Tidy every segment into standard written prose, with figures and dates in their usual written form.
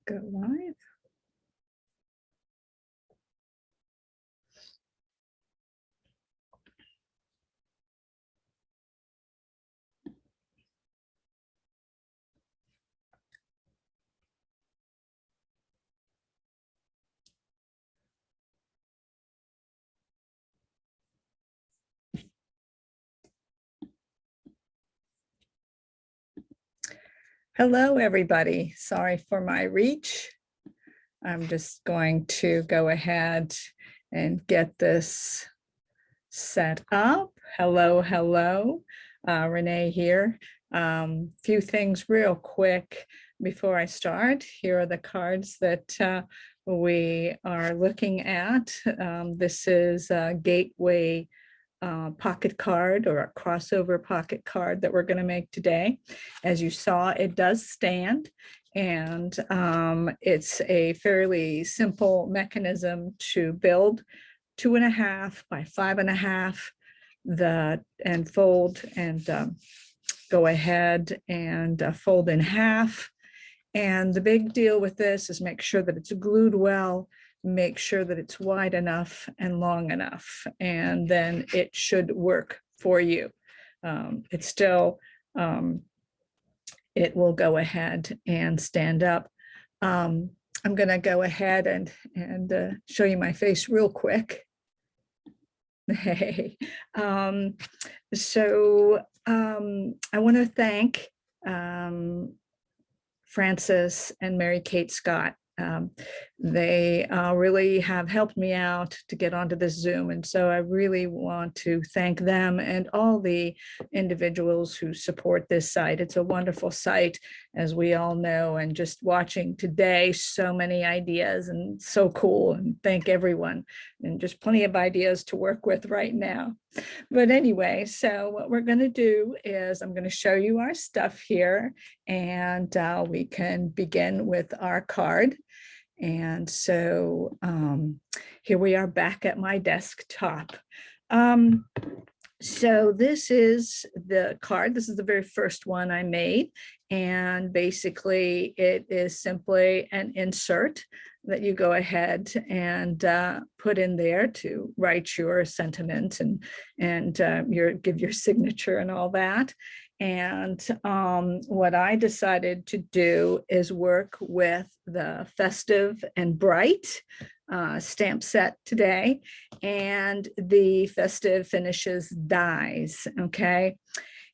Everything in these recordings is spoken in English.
Go live. Hello, everybody. Sorry for my reach. I'm just going to go ahead and get this set up. Hello, hello. Renee here. Few things real quick before I start. Here are the cards that we are looking at. This is a Gateway pocket card or a crossover pocket card that we're going to make today. As you saw, it does stand, and it's a fairly simple mechanism to build 2.5 by 5.5 and fold and go ahead and fold in half. And the big deal with this is make sure that it's glued well, make sure that it's wide enough and long enough, and then it should work for you. It's still, it will go ahead and stand up. I'm going to go ahead and show you my face real quick. Hey, so I want to thank Francis and Mary Kate Scott. They really have helped me out to get onto this Zoom. And so I really want to thank them and all the individuals who support this site. It's a wonderful site, as we all know, and just watching today, so many ideas and so cool, and thank everyone, and just plenty of ideas to work with right now. But anyway, so what we're going to do is I'm going to show you our stuff here, and we can begin with our card. And so here we are back at my desktop. So this is the card. This is the very first one I made. And basically it is simply an insert that you go ahead and put in there to write your sentiment and give your signature and all that. And what I decided to do is work with the Festive and Bright stamp set today, and the Festive Finishes dies, okay?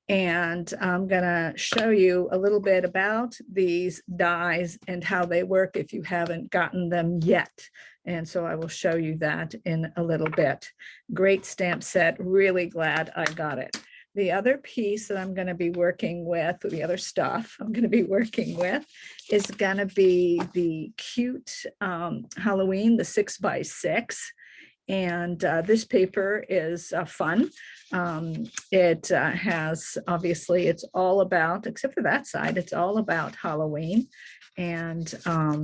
And I'm gonna show you a little bit about these dies and how they work if you haven't gotten them yet. And so I will show you that in a little bit. Great stamp set, really glad I got it. The other piece that I'm going to be working with, the other stuff I'm going to be working with, is going to be the cute Halloween, the 6x6. And this paper is fun. It has, obviously, it's all about, except for that side, it's all about Halloween. And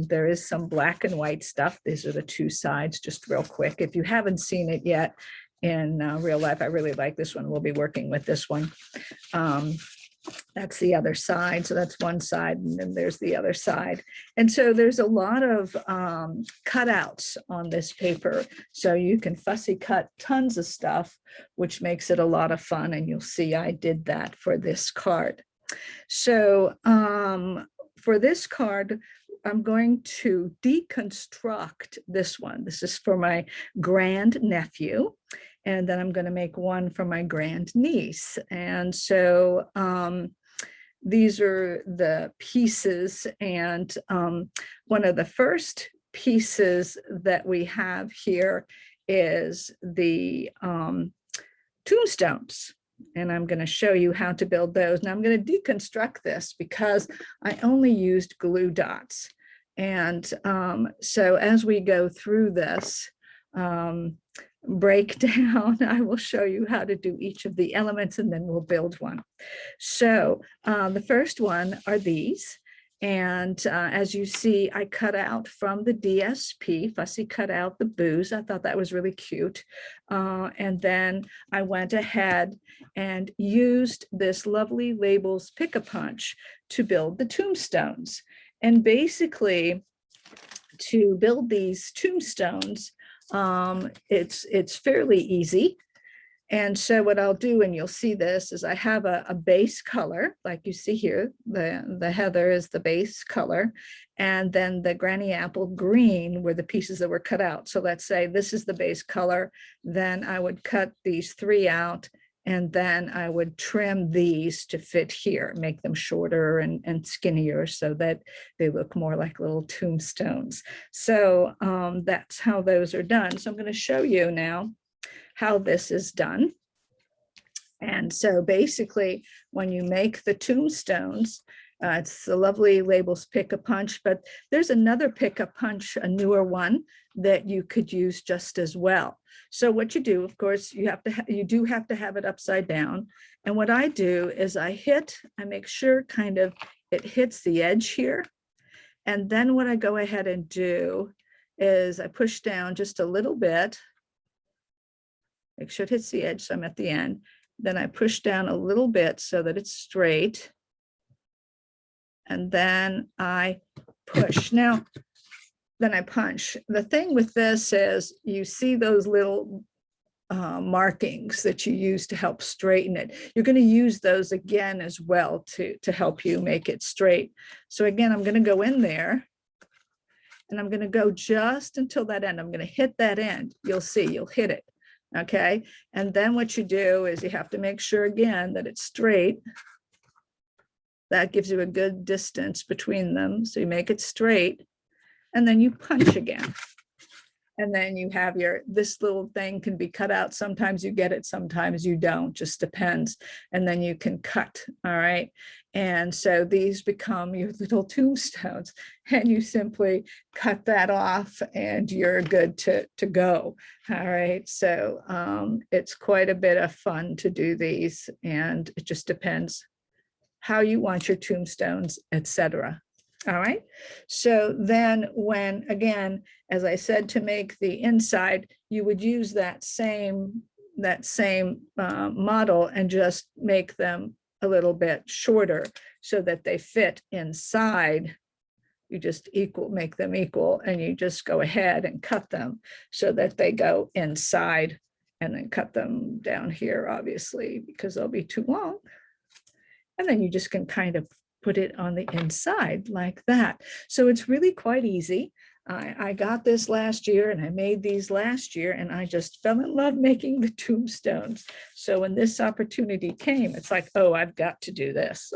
there is some black and white stuff. These are the two sides, just real quick. If you haven't seen it yet, in real life, I really like this one. We'll be working with this one. That's the other side. So that's one side, and then there's the other side. And so there's a lot of cutouts on this paper. So you can fussy cut tons of stuff, which makes it a lot of fun. And you'll see I did that for this card. So for this card, I'm going to deconstruct this one. This is for my grandnephew. And then I'm going to make one for my grandniece. And so these are the pieces. And one of the first pieces that we have here is the tombstones. And I'm going to show you how to build those. Now I'm going to deconstruct this because I only used glue dots. And so as we go through this breakdown, I will show you how to do each of the elements, and then we'll build one. So the first one are these. And as you see, I cut out from the DSP, fussy cut out the booze. I thought that was really cute. And then I went ahead and used this lovely Labels Pick-a-Punch to build the tombstones. And basically, to build these tombstones, it's fairly easy. And so what I'll do, and you'll see this, is I have a base color, like you see here, the heather is the base color, and then the granny apple green were the pieces that were cut out. So let's say this is the base color, then I would cut these 3 out, and then I would trim these to fit here, make them shorter and skinnier so that they look more like little tombstones. So that's how those are done. So I'm going to show you now how this is done. And so basically, when you make the tombstones, it's the lovely Labels Pick-a-Punch, but there's another Pick-a-Punch, a newer one that you could use just as well. So what you do, of course, you do have to have it upside down. And what I do is I make sure kind of it hits the edge here. And then what I go ahead and do is I push down just a little bit. Make sure it hits the edge, so I'm at the end. Then I push down a little bit so that it's straight. And then I push. Now, then I punch. The thing with this is you see those little markings that you use to help straighten it. You're going to use those again as well to help you make it straight. So again, I'm going to go in there and I'm going to go just until that end. I'm going to hit that end. You'll see, you'll hit it. Okay, and then what you do is you have to make sure again that it's straight. That gives you a good distance between them. So you make it straight and then you punch again. And then you have this little thing can be cut out. Sometimes you get it, sometimes you don't, just depends. And then you can cut, all right? And so these become your little tombstones and you simply cut that off and you're good to go, all right? So it's quite a bit of fun to do these and it just depends how you want your tombstones, etc. All right, so then when, again, as I said, to make the inside, you would use that same model and just make them a little bit shorter so that they fit inside. You just make them equal and you just go ahead and cut them so that they go inside and then cut them down here, obviously, because they'll be too long. And then you just can kind of put it on the inside like that. So it's really quite easy. I got this last year and I made these last year and I just fell in love making the tombstones. So when this opportunity came, it's like, oh, I've got to do this.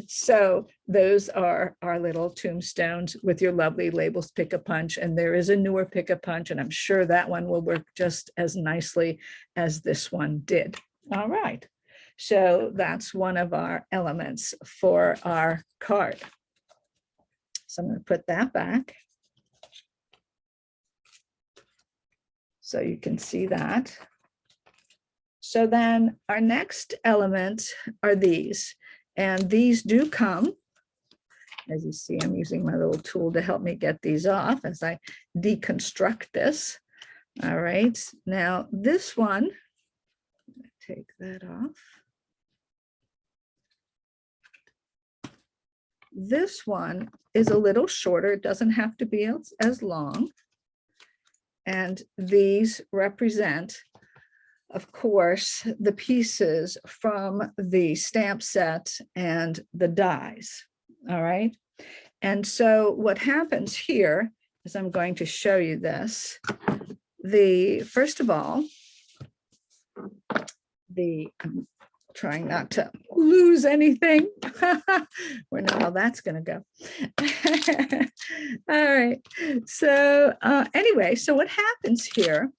So those are our little tombstones with your lovely Labels Pick-a-Punch. And there is a newer Pick-a-Punch and I'm sure that one will work just as nicely as this one did. All right. So that's one of our elements for our card. So I'm going to put that back so you can see that. So then our next elements are these, and these do come. As you see, I'm using my little tool to help me get these off as I deconstruct this. All right, now this one, take that off. This one is a little shorter. It doesn't have to be as long. And these represent, of course, the pieces from the stamp set and the dies. All right. And so what happens here is I'm going to show you this. First of all, I'm trying not to lose anything. We know how that's going to go. All right. So anyway, so what happens here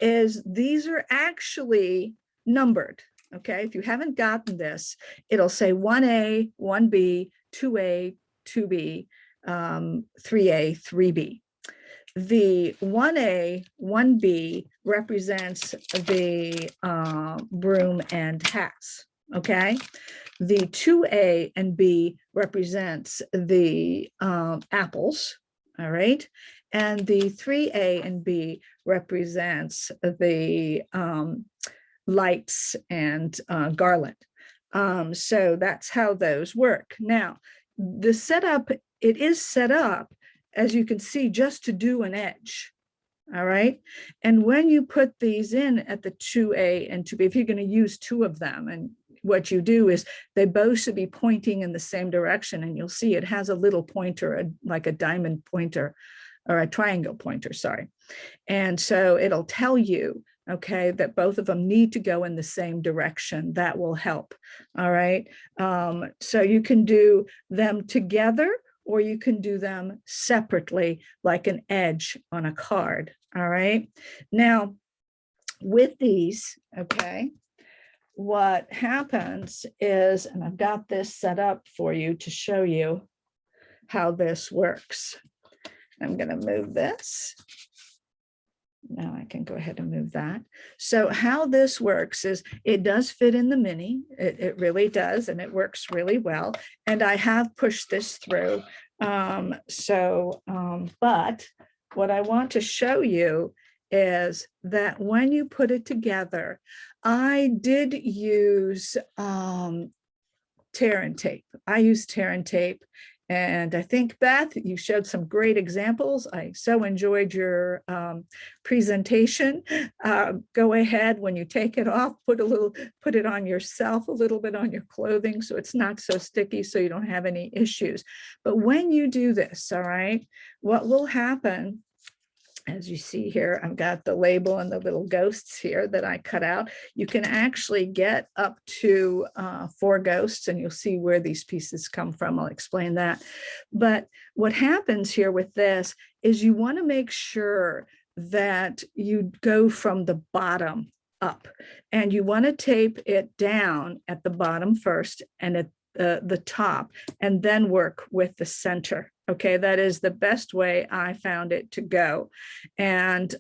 is these are actually numbered. Okay. If you haven't gotten this, it'll say 1A, 1B, 2A, 2B, 3A, 3B. The 1A, 1B represents the broom and hats, okay? The 2A and B represents the apples, all right? And the 3A and B represents the lights and garland. So that's how those work. Now, the setup, it is set up as you can see, just to do an edge. All right. And when you put these in at the 2A and 2B, if you're going to use two of them, and what you do is they both should be pointing in the same direction. And you'll see it has a little pointer, like a diamond pointer or a triangle pointer, sorry. And so it'll tell you, okay, that both of them need to go in the same direction. That will help. All right. So you can do them together, or you can do them separately, like an edge on a card. All right. Now, with these, okay, what happens is, and I've got this set up for you to show you how this works. I'm going to move this. Now I can go ahead and move that. So how this works is it does fit in the mini. It really does, and it works really well. And I have pushed this through. But what I want to show you is that when you put it together, I did use tear and tape. I use tear and tape. And I think, Beth, you showed some great examples. I so enjoyed your presentation. Go ahead, when you take it off, put it on yourself, a little bit on your clothing, so it's not so sticky, so you don't have any issues. But when you do this, all right, what will happen, as you see here, I've got the label and the little ghosts here that I cut out. You can actually get up to 4 ghosts, and you'll see where these pieces come from. I'll explain that. But what happens here with this is you want to make sure that you go from the bottom up, and you want to tape it down at the bottom first and at the top, and then work with the center. Okay, that is the best way I found it to go. And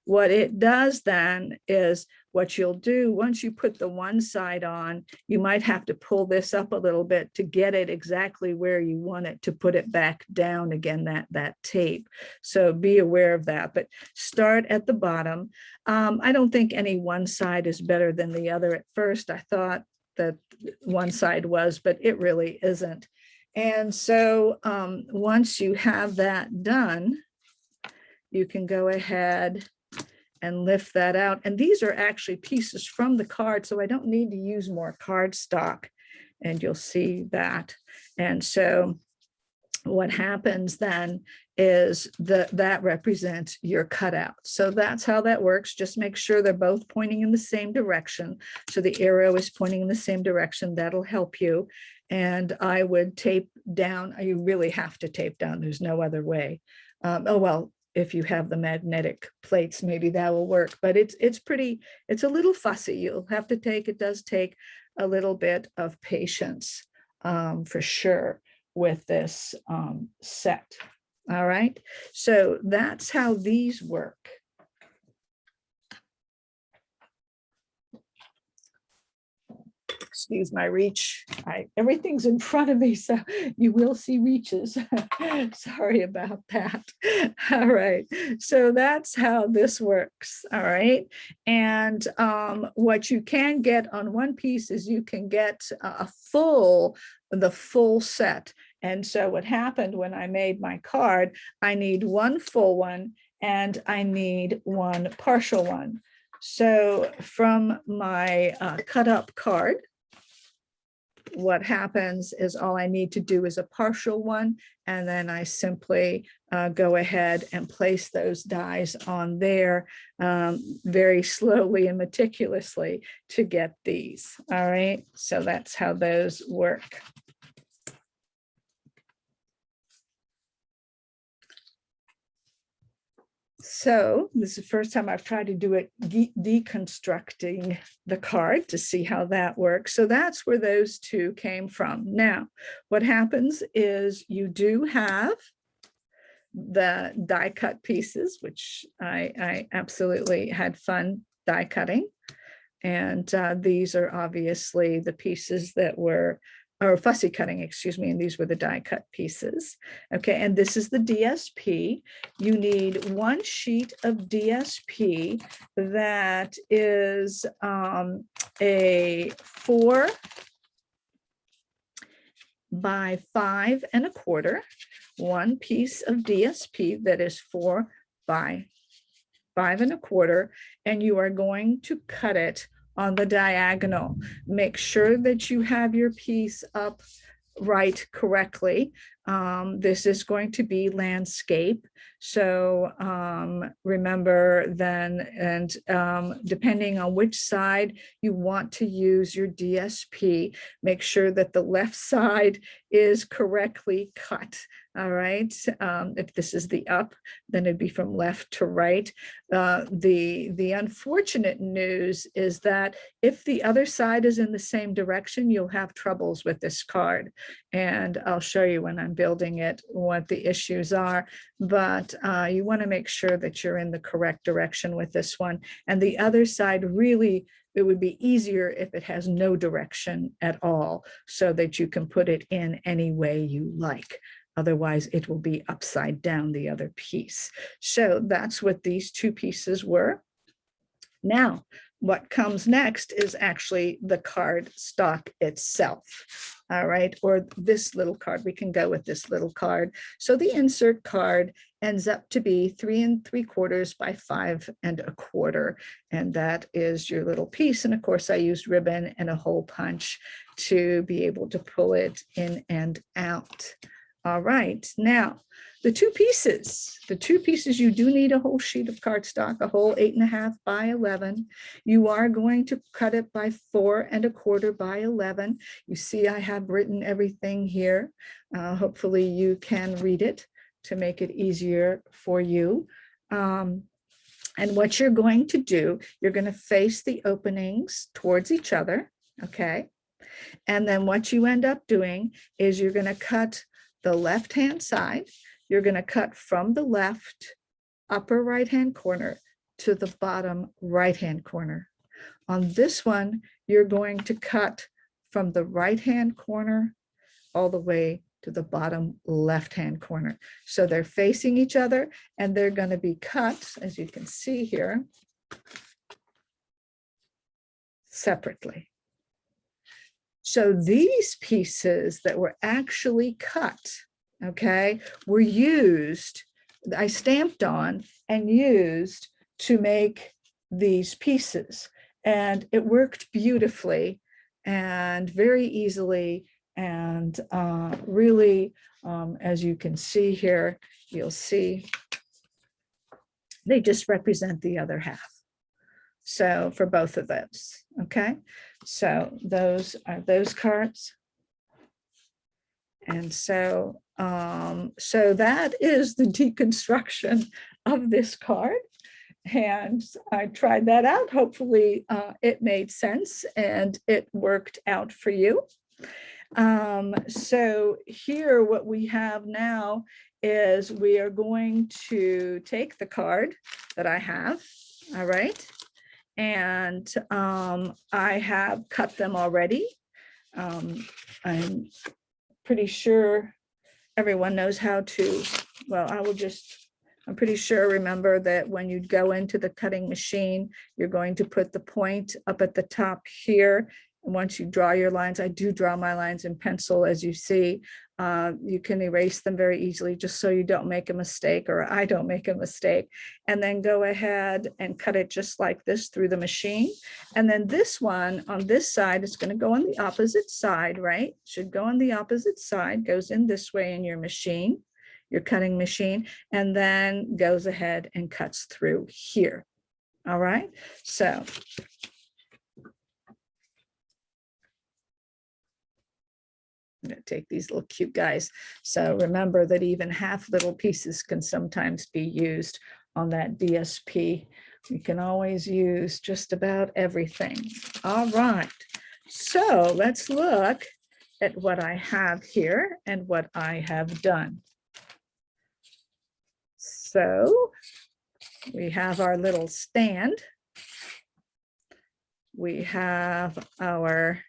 what it does then is, what you'll do once you put the one side on, you might have to pull this up a little bit to get it exactly where you want it to put it back down again, that tape. So be aware of that, but start at the bottom. I don't think any one side is better than the other. At first, I thought that one side was, but it really isn't. And so once you have that done, you can go ahead and lift that out. And these are actually pieces from the card, so I don't need to use more cardstock. And you'll see that. And so what happens then is that represents your cutout. So that's how that works. Just make sure they're both pointing in the same direction. So the arrow is pointing in the same direction. That'll help you. And I would tape down. You really have to tape down. There's no other way. Oh, well, if you have the magnetic plates, maybe that will work. But it's a little fussy. You'll have to it does take a little bit of patience for sure with this set. All right, so that's how these work. Excuse my reach. Everything's in front of me, so you will see reaches. Sorry about that. All right, so that's how this works. All right, and what you can get on one piece is you can get the full set. And so what happened when I made my card, I need one full one and I need one partial one. So from my cut up card, what happens is all I need to do is a partial one, and then I simply go ahead and place those dies on there very slowly and meticulously to get these. All right, so that's how those work. So this is the first time I've tried to do it deconstructing the card to see how that works. So that's where those two came from. Now, what happens is you do have the die cut pieces, which I absolutely had fun die cutting. And these are obviously the pieces that were, or fussy cutting, excuse me, and these were the die cut pieces. Okay, and this is the DSP. You need one sheet of DSP that is a 4 by 5 1/4, one piece of DSP that is 4 by 5 1/4, and you are going to cut it on the diagonal. Make sure that you have your piece up right correctly. This is going to be landscape. So remember then, and depending on which side you want to use your DSP, make sure that the left side is correctly cut. All right. If this is the up, then it'd be from left to right. The unfortunate news is that if the other side is in the same direction, you'll have troubles with this card. And I'll show you when I'm building it what the issues are. But you want to make sure that you're in the correct direction with this one. And the other side, really, it would be easier if it has no direction at all, so that you can put it in any way you like. Otherwise, it will be upside down, the other piece. So that's what these two pieces were. Now, what comes next is actually the card stock itself. All right, or this little card. We can go with this little card. So the insert card ends up to be 3 3/4 by 5 1/4. And that is your little piece. And of course, I used ribbon and a hole punch to be able to pull it in and out. All right, now the two pieces, you do need a whole sheet of cardstock, a whole 8 1/2 by 11. You are going to cut it by 4 1/4 by 11. You see, I have written everything here. Hopefully you can read it to make it easier for you. And what you're going to do, you're going to face the openings towards each other, okay? And then what you end up doing is you're going to cut the left-hand side. You're going to cut from the left upper right-hand corner to the bottom right-hand corner. On this one, you're going to cut from the right-hand corner all the way to the bottom left-hand corner. So they're facing each other, and they're going to be cut, as you can see here, separately. So these pieces that were actually cut, okay, were used, I stamped on and used to make these pieces. And it worked beautifully and very easily. And really, as you can see here, you'll see they just represent the other half. So for both of those, okay? So those are those cards. And so, so that is the deconstruction of this card. And I tried that out. Hopefully it made sense and it worked out for you. So here what we have now is we are going to take the card that I have, all right? And I have cut them already. I'm pretty sure everyone knows how to, well, I'm pretty sure, remember that when you go into the cutting machine, you're going to put the point up at the top here. And once you draw your lines, I do draw my lines in pencil, as you see. You can erase them very easily just so you don't make a mistake, or I don't make a mistake. And then go ahead and cut it just like this through the machine. And then this one on this side is going to go on the opposite side, right? Should go on the opposite side, goes in this way in your machine, your cutting machine, and then goes ahead and cuts through here. All right, so I'm going to take these little cute guys. So remember that even half little pieces can sometimes be used on that DSP. You can always use just about everything. All right, so let's look at what I have here and what I have done. So we have our little stand. We have our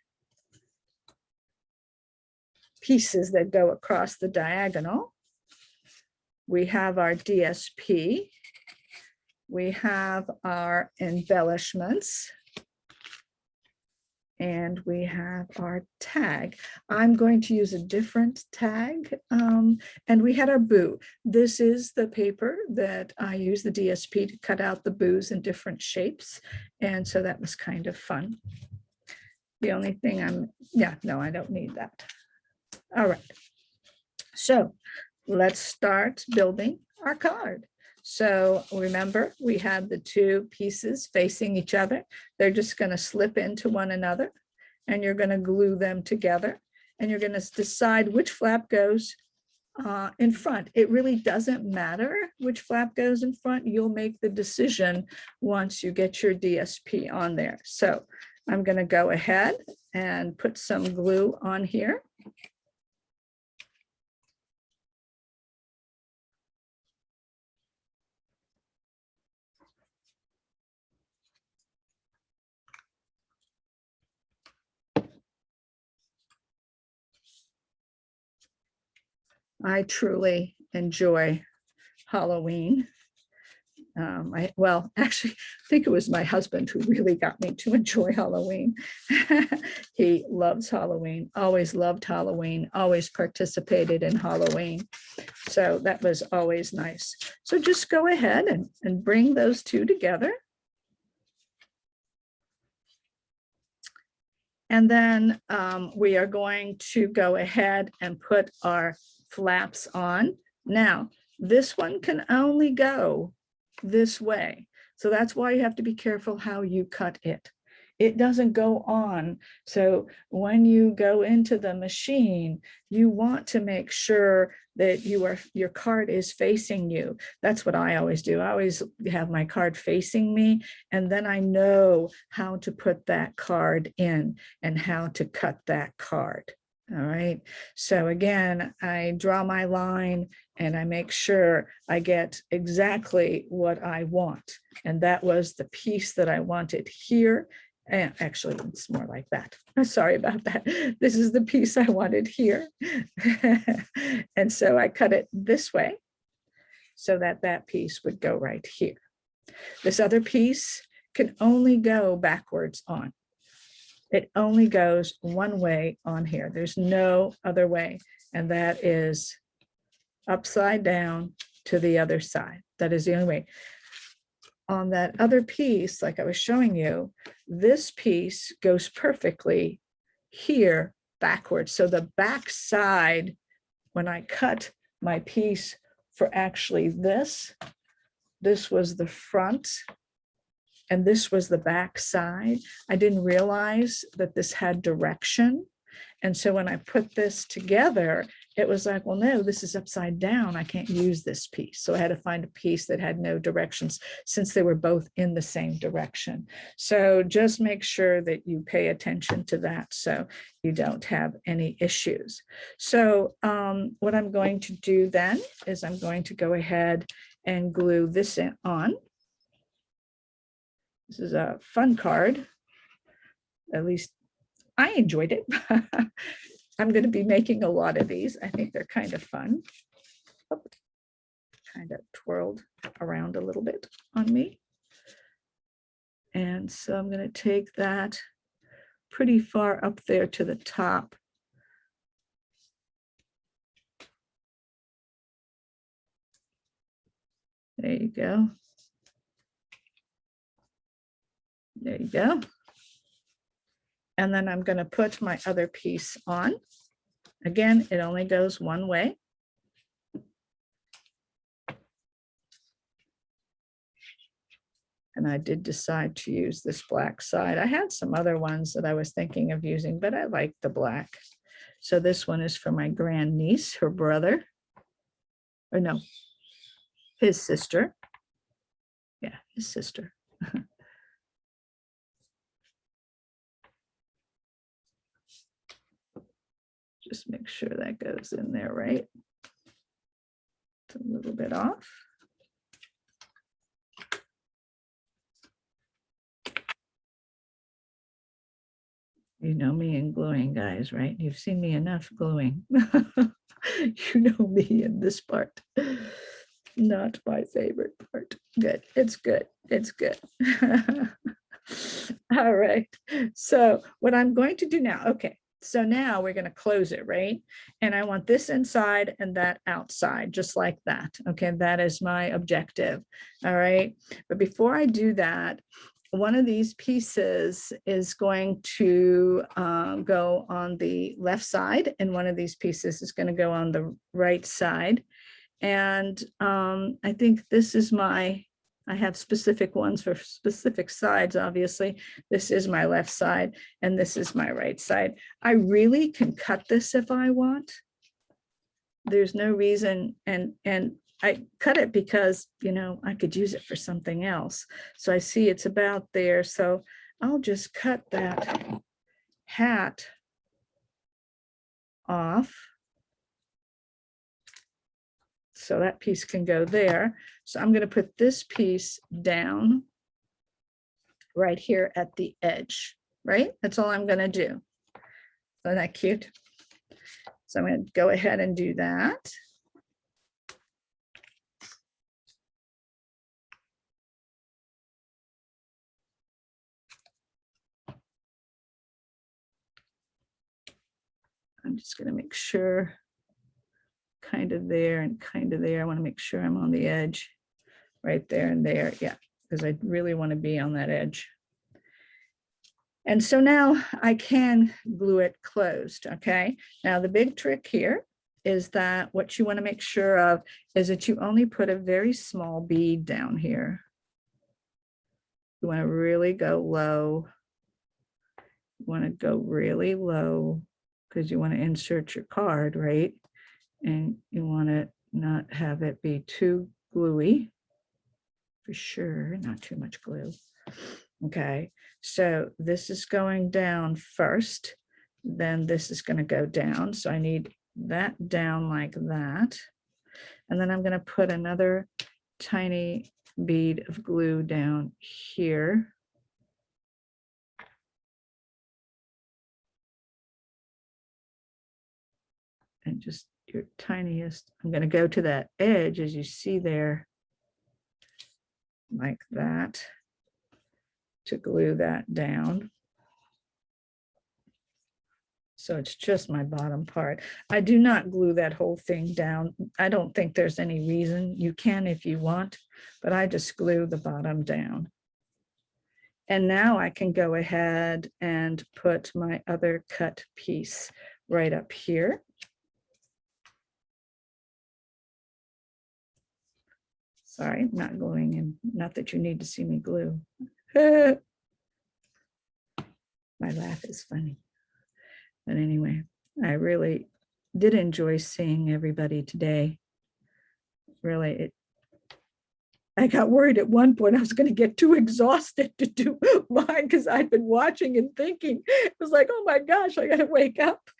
pieces that go across the diagonal. We have our DSP. We have our embellishments. And we have our tag. I'm going to use a different tag. And we had our boo. This is the paper that I use, the DSP, to cut out the boos in different shapes. And so that was kind of fun. The only thing no, I don't need that. All right. So let's start building our card. So remember, we have the two pieces facing each other. They're just going to slip into one another, and you're going to glue them together, and you're going to decide which flap goes in front. It really doesn't matter which flap goes in front. You'll make the decision once you get your DSP on there. So I'm going to go ahead and put some glue on here. I truly enjoy Halloween. Actually, I think it was my husband who really got me to enjoy Halloween. He loves Halloween, always loved Halloween, always participated in Halloween. So that was always nice. So just go ahead and bring those two together. And then we are going to go ahead and put our flaps on. Now, this one can only go this way. So that's why you have to be careful how you cut it. It doesn't go on. So when you go into the machine, you want to make sure that your card is facing you. That's what I always do. I always have my card facing me, and then I know how to put that card in and how to cut that card. All right. So again, I draw my line and I make sure I get exactly what I want. And that was the piece that I wanted here. And actually, it's more like that. Sorry about that. This is the piece I wanted here. And so I cut it this way so that that piece would go right here. This other piece can only go backwards on. It only goes one way on here. There's no other way. And that is upside down to the other side. That is the only way. On that other piece, like I was showing you, this piece goes perfectly here backwards. So the back side, when I cut my piece for actually this was the front and this was the back side. I didn't realize that this had direction. And so when I put this together, it was like, well, no, this is upside down. I can't use this piece. So I had to find a piece that had no directions since they were both in the same direction. So just make sure that you pay attention to that so you don't have any issues. So what I'm going to do then is I'm going to go ahead and glue this on. This is a fun card. At least I enjoyed it. I'm going to be making a lot of these. I think they're kind of fun. Oh, kind of twirled around a little bit on me. And so I'm going to take that pretty far up there to the top. There you go. There you go. And then I'm going to put my other piece on. Again, it only goes one way. And I did decide to use this black side. I had some other ones that I was thinking of using, but I like the black. So this one is for my grandniece, her brother, or no, his sister. Yeah, his sister. Just make sure that goes in there, right? It's a little bit off. You know me in gluing, guys, right? You've seen me enough gluing. You know me in this part. Not my favorite part. Good. It's good. It's good. All right. So what I'm going to do now, okay. So now we're going to close it, right? And I want this inside and that outside, just like that. Okay, that is my objective. All right. But before I do that, one of these pieces is going to go on the left side, and one of these pieces is going to go on the right side. And I think this is I have specific ones for specific sides, obviously. This is my left side, and this is my right side. I really can cut this if I want. There's no reason, and I cut it because, you know, I could use it for something else. So I see it's about there. So I'll just cut that hat off. So that piece can go there. So I'm going to put this piece down right here at the edge, right? That's all I'm going to do. Isn't that cute? So I'm going to go ahead and do that. I'm just going to make sure kind of there and kind of there. I want to make sure I'm on the edge right there and there. Yeah, because I really want to be on that edge. And so now I can glue it closed, okay? Now the big trick here is that what you want to make sure of is that you only put a very small bead down here. You want to really go low. You want to go really low because you want to insert your card, right? And you want to not have it be too gluey, for sure, not too much glue. Okay, so this is going down first, then this is going to go down. So I need that down like that. And then I'm going to put another tiny bead of glue down here. And just your tiniest, I'm going to go to that edge, as you see there, like that, to glue that down. So it's just my bottom part. I do not glue that whole thing down. I don't think there's any reason. You can if you want, but I just glue the bottom down. And now I can go ahead and put my other cut piece right up here. Sorry, not gluing in. Not that you need to see me glue. My laugh is funny. But anyway, I really did enjoy seeing everybody today. Really, I got worried at one point I was going to get too exhausted to do mine because I'd been watching and thinking. It was like, oh my gosh, I got to wake up.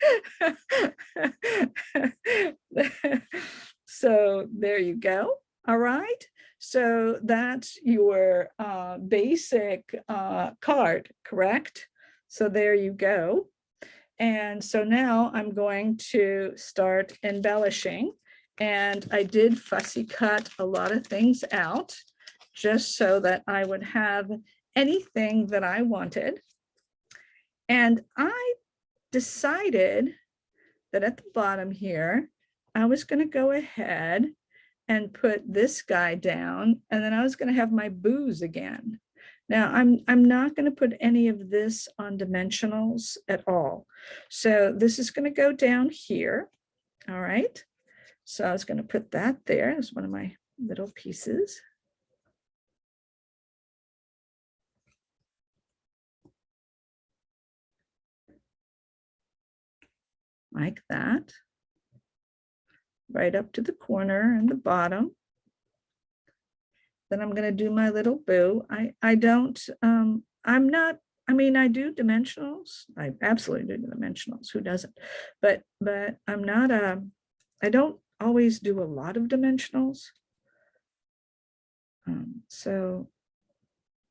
So there you go. All right. So that's your basic card, correct? So there you go. And so now I'm going to start embellishing. And I did fussy cut a lot of things out just so that I would have anything that I wanted. And I decided that at the bottom here, I was going to go ahead and put this guy down, and then I was going to have my booze again. Now I'm not going to put any of this on dimensionals at all. So this is going to go down here. All right. So I was going to put that there as one of my little pieces. Like that. Right up to the corner and the bottom. Then I'm going to do my little boo. I don't, I'm not, I mean, I do dimensionals. I absolutely do dimensionals. Who doesn't? But I'm not I don't always do a lot of dimensionals. So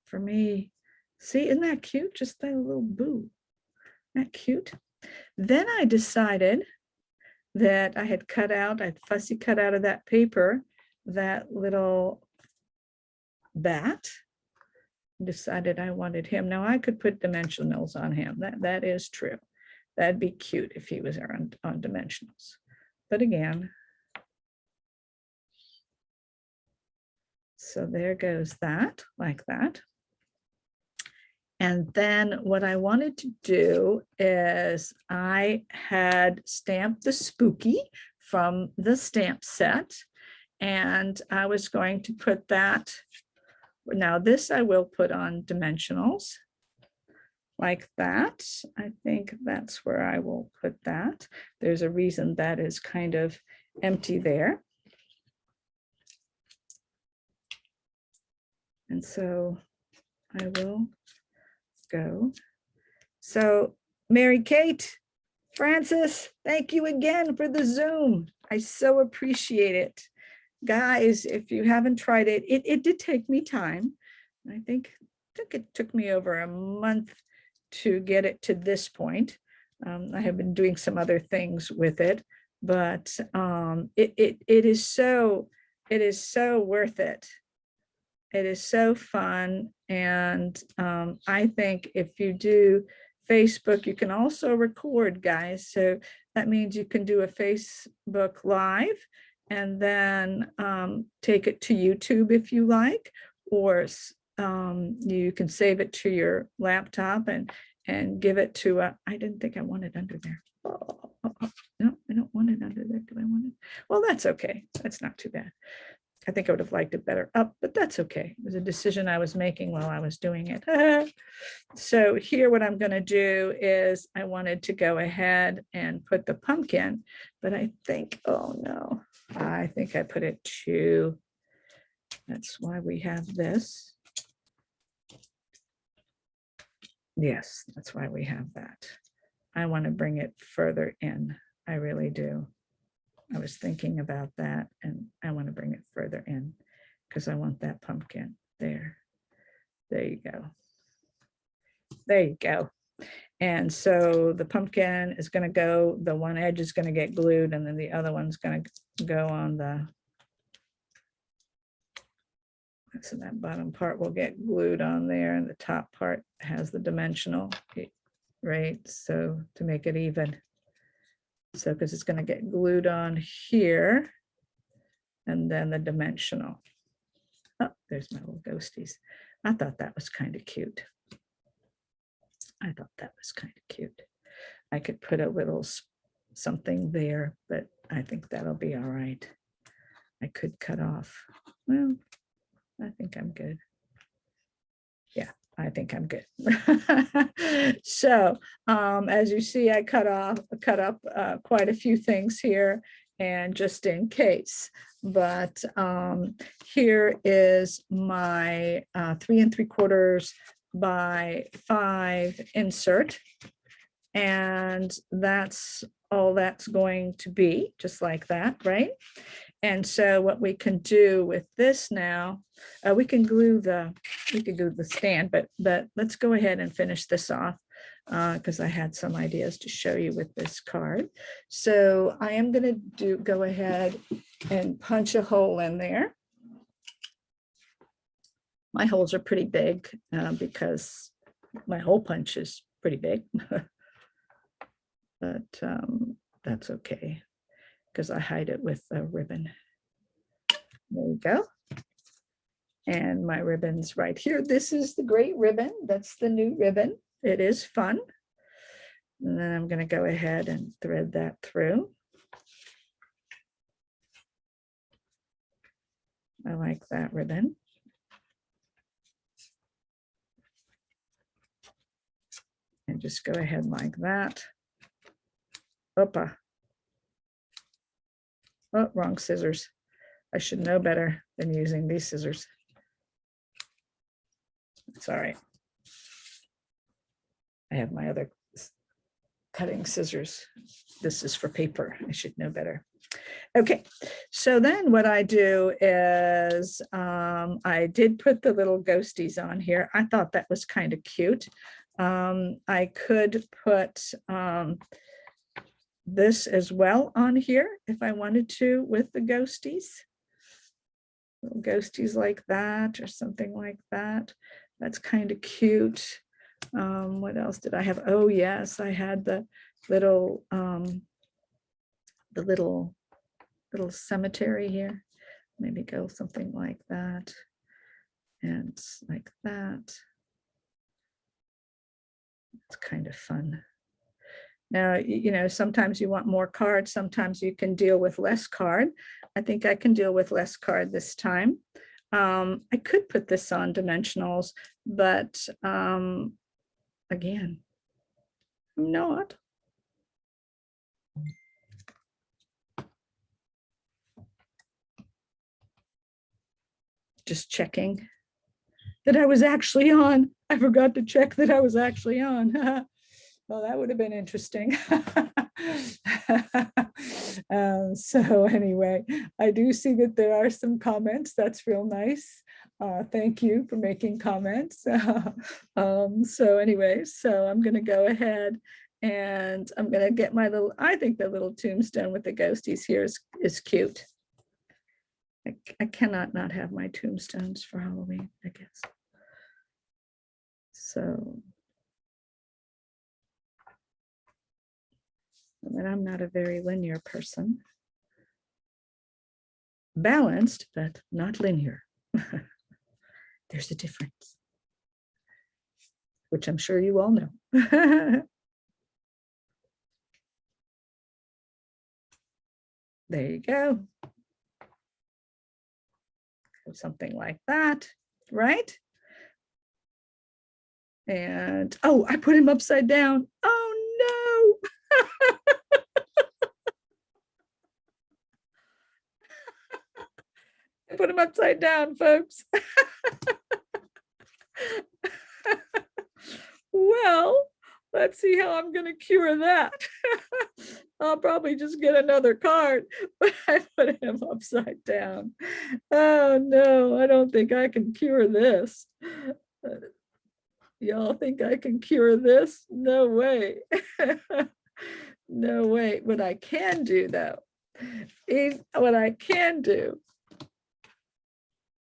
for me, see, isn't that cute? Just that little boo. Isn't that cute? Then I decided that I had cut out, I'd fussy cut out of that paper, that little bat. decided I wanted him. Now I could put dimensionals on him. That is true. That'd be cute if he was on dimensionals. But again, so there goes that, like that. And then what I wanted to do is I had stamped the spooky from the stamp set, and I was going to put that. Now this I will put on dimensionals like that. I think that's where I will put that. There's a reason that is kind of empty there. And so I will go. So Mary Kate, Francis, thank you again for the Zoom. I so appreciate it. Guys, if you haven't tried it, it did take me time. I think it took me over a month to get it to this point. I have been doing some other things with it, but it is so worth it. It is so fun. And I think if you do Facebook, you can also record, guys. So that means you can do a Facebook Live and then take it to YouTube if you like, or you can save it to your laptop and give it to I didn't think I wanted under there. No, I don't want it under there. Do I want it? Well, that's okay. That's not too bad. I think I would have liked it better up, but that's okay. It was a decision I was making while I was doing it. So here, what I'm going to do is I wanted to go ahead and put the pumpkin, but I think, oh no, I think I put it too. That's why we have this. Yes, that's why we have that. I want to bring it further in. I really do. I was thinking about that, and I want to bring it further in because I want that pumpkin there. There you go. There you go. And so the pumpkin is going to go, the one edge is going to get glued, and then the other one's going to go on the, so that bottom part will get glued on there, and the top part has the dimensional, right? So to make it even. So because it's going to get glued on here, and then the dimensional. Oh, there's my little ghosties. I thought that was kind of cute. I thought that was kind of cute. I could put a little something there, but I think that'll be all right. I could cut off. Well, I think I'm good. Yeah, I think I'm good. So as you see, I cut up quite a few things here, and just in case. But here is my 3 3/4 by 5 insert, and that's all that's going to be, just like that, right? And so what we can do with this now, we can glue the stand, but let's go ahead and finish this off because I had some ideas to show you with this card. So I am going to go ahead and punch a hole in there. My holes are pretty big because my hole punch is pretty big, but that's okay, because I hide it with a ribbon. There you go. And my ribbon's right here. This is the great ribbon. That's the new ribbon. It is fun. And then I'm going to go ahead and thread that through. I like that ribbon. And just go ahead like that. Opa. Oh, wrong scissors. I should know better than using these scissors. It's all right. I have my other cutting scissors. This is for paper. I should know better. Okay, so then what I do is I did put the little ghosties on here. I thought that was kind of cute. I could put this as well on here if I wanted to, with the ghosties. Little ghosties like that or something like that. That's kind of cute. What else did I have? Oh yes, I had the little little cemetery here. Maybe go something like that and like that. It's kind of fun. Now, you know, sometimes you want more cards, sometimes you can deal with less card. I think I can deal with less card this time. I could put this on dimensionals, but again, I'm not. Just checking that I was actually on. I forgot to check that I was actually on. Well, that would have been interesting. So anyway, I do see that there are some comments. That's real nice. Thank you for making comments. So anyway, so I'm going to go ahead and I'm going to get my little, I think the little tombstone with the ghosties here is cute. I cannot not have my tombstones for Halloween, I guess. So, I mean, I'm not a very linear person. Balanced, but not linear. There's a difference, which I'm sure you all know. There you go. Something like that, right? And, oh, I put him upside down. Oh, no. I put him upside down, folks. Well, let's see how I'm going to cure that. I'll probably just get another card, but I put him upside down. Oh, no, I don't think I can cure this. Y'all think I can cure this? No way. No way. What I can do, though, is what I can do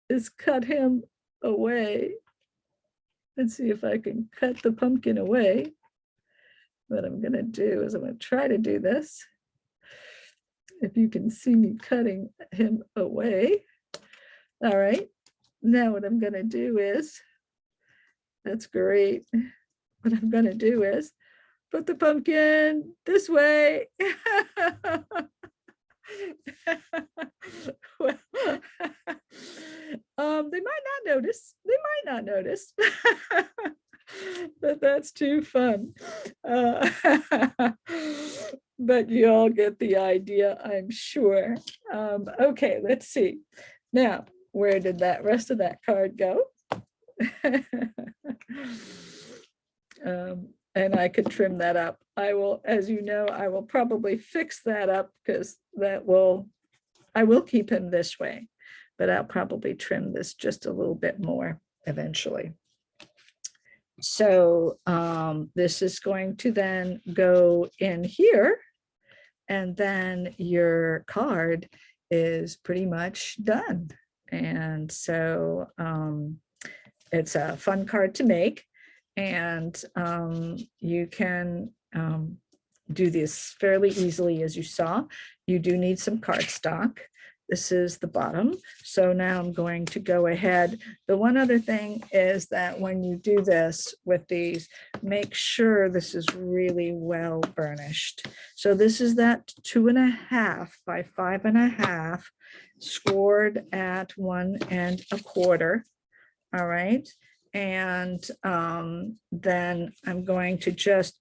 is cut him away. Let's see if I can cut the pumpkin away. What I'm going to do is I'm going to try to do this. If you can see me cutting him away. All right. Now what I'm going to do is, that's great. What I'm going to do is put the pumpkin this way. Well, they might not notice. They might not notice. But that's too fun. But you all get the idea, I'm sure. Okay, let's see. Now, where did that rest of that card go? And I could trim that up. I will, as you know, I will probably fix that up because that will, I will keep him this way, but I'll probably trim this just a little bit more eventually. So this is going to then go in here, and then your card is pretty much done. And so it's a fun card to make, and you can do this fairly easily. As you saw, you do need some cardstock. This is the bottom. So now I'm going to go ahead. The one other thing is that when you do this with these, make sure this is really well burnished. So this is that 2.5 by 5.5 scored at 1 1/4. All right. And then I'm going to just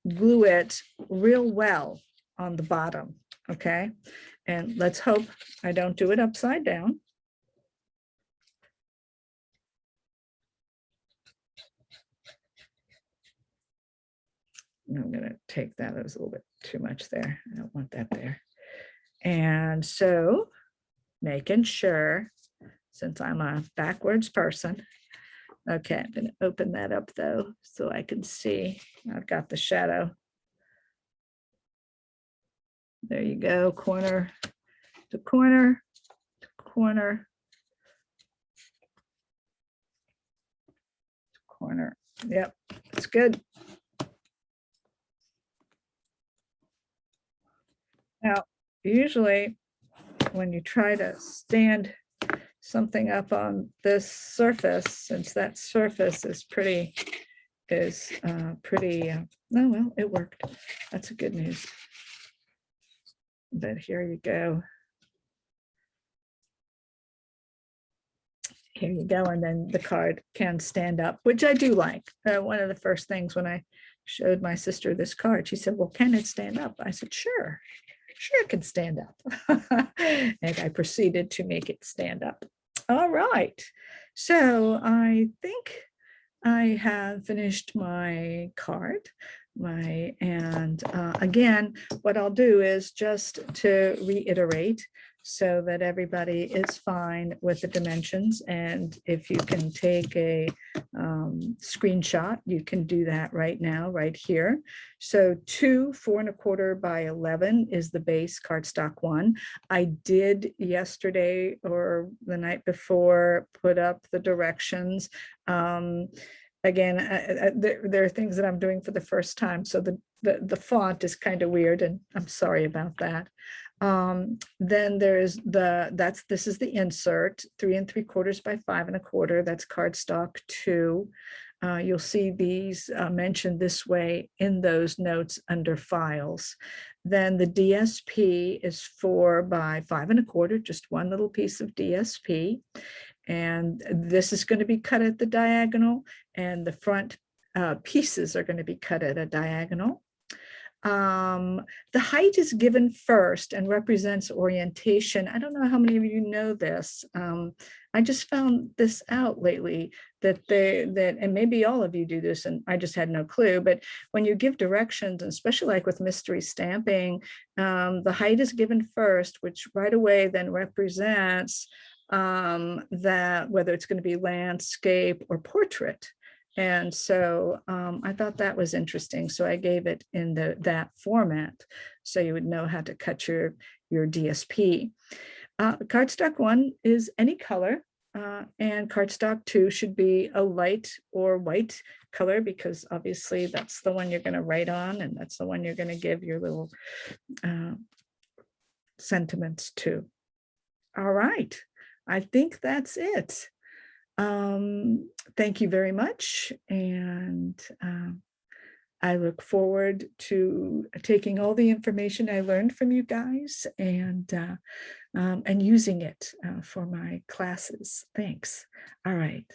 glue it real well on the bottom. Okay. And let's hope I don't do it upside down. I'm going to take that. That was a little bit too much there. I don't want that there. And so making sure, since I'm a backwards person, okay, I'm going to open that up though, so I can see. I've got the shadow. There you go, corner to corner to corner. corner. Yep, it's good. Now, usually when you try to stand something up on this surface, since that surface is pretty, oh, well, it worked. That's a good news. But here you go. Here you go. And then the card can stand up, which I do like. One of the first things when I showed my sister this card, she said, well, can it stand up? I said, sure it can stand up. And I proceeded to make it stand up. All right. So I think I have finished my card. Again, what I'll do is just to reiterate so that everybody is fine with the dimensions. And if you can take a screenshot, you can do that right now, right here. So 2 4¼ by 11 is the base cardstock one. I did yesterday or the night before put up the directions. Again, there are things that I'm doing for the first time, so the font is kind of weird, and I'm sorry about that. Then there's this is the insert, 3 3/4 by 5 1/4. That's cardstock 2. You'll see these mentioned this way in those notes under files. Then the DSP is 4 by 5 1/4, just one little piece of DSP. And this is going to be cut at the diagonal, and the front pieces are going to be cut at a diagonal. The height is given first and represents orientation. I don't know how many of you know this. I just found this out lately that and maybe all of you do this, and I just had no clue, but when you give directions, and especially like with mystery stamping, the height is given first, which right away then represents that whether it's going to be landscape or portrait. And so I thought that was interesting. So I gave it in that format so you would know how to cut your DSP. Cardstock 1 is any color, and cardstock 2 should be a light or white color, because obviously that's the one you're going to write on, and that's the one you're going to give your little sentiments to. All right. I think that's it. Thank you very much. And I look forward to taking all the information I learned from you guys and using it for my classes. Thanks. All right.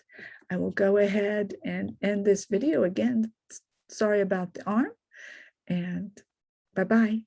I will go ahead and end this video again. Sorry about the arm, and bye-bye.